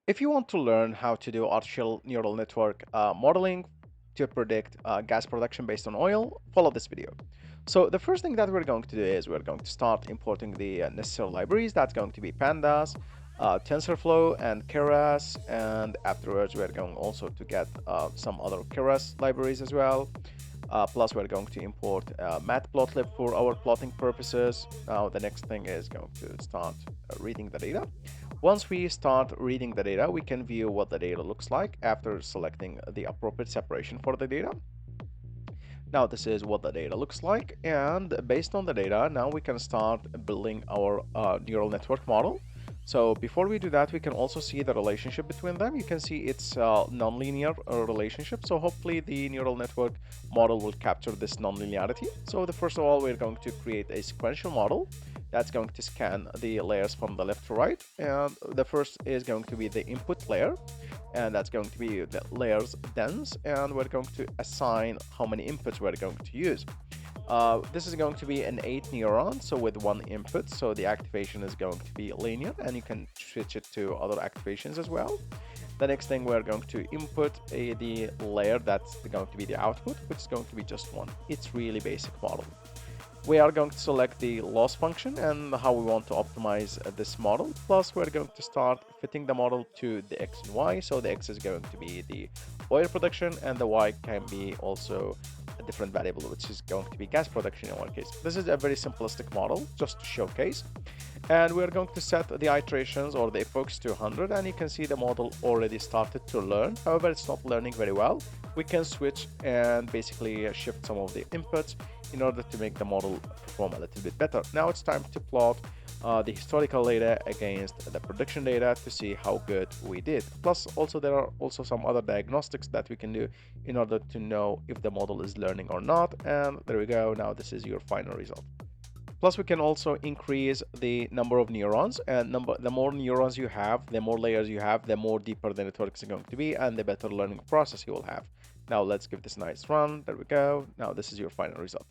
If you want to learn how to do artificial neural network modeling to predict gas production based on oil, follow this video. So the first thing that we're going to do is we're going to start importing the necessary libraries. That's going to be pandas, TensorFlow, and Keras. And afterwards, we're going also to get some other Keras libraries as well. Plus, we're going to import matplotlib for our plotting purposes. Now, the next thing is going to start reading the data. Once we start reading the data, we can view what the data looks like after selecting the appropriate separation for the data. Now this is what the data looks like, and based on the data, now we can start building our neural network model. So before we do that, we can also see the relationship between them. You can see it's a nonlinear relationship. So hopefully the neural network model will capture this nonlinearity. So first of all, we're going to create a sequential model that's going to scan the layers from the left to right. And the first is going to be the input layer, and that's going to be the layers dense, and we're going to assign how many inputs we're going to use. This is going to be an 8 neuron, so with one input, so the activation is going to be linear, and you can switch it to other activations as well. The next thing, we're going to input the layer that's going to be the output, which is going to be just one. It's really basic model. We are going to select the loss function and how we want to optimize this model. Plus, we're going to start fitting the model to the X and Y. So the X is going to be the oil production, and the Y can be also a different variable, which is going to be gas production in our case. This is a very simplistic model, just to showcase. And we're going to set the iterations or the epochs to 100, and you can see the model already started to learn. However, it's not learning very well. We can switch and basically shift some of the inputs in order to make the model perform a little bit better. Now it's time to plot the historical data against the prediction data to see how good we did. Plus, also there are also some other diagnostics that we can do in order to know if the model is learning or not. And there we go. Now this is your final result. Plus, we can also increase the number of neurons, and the more neurons you have, the more layers you have, the more deeper the network is going to be, and the better learning process you will have. Now let's give this a nice run. There we go. Now this is your final result.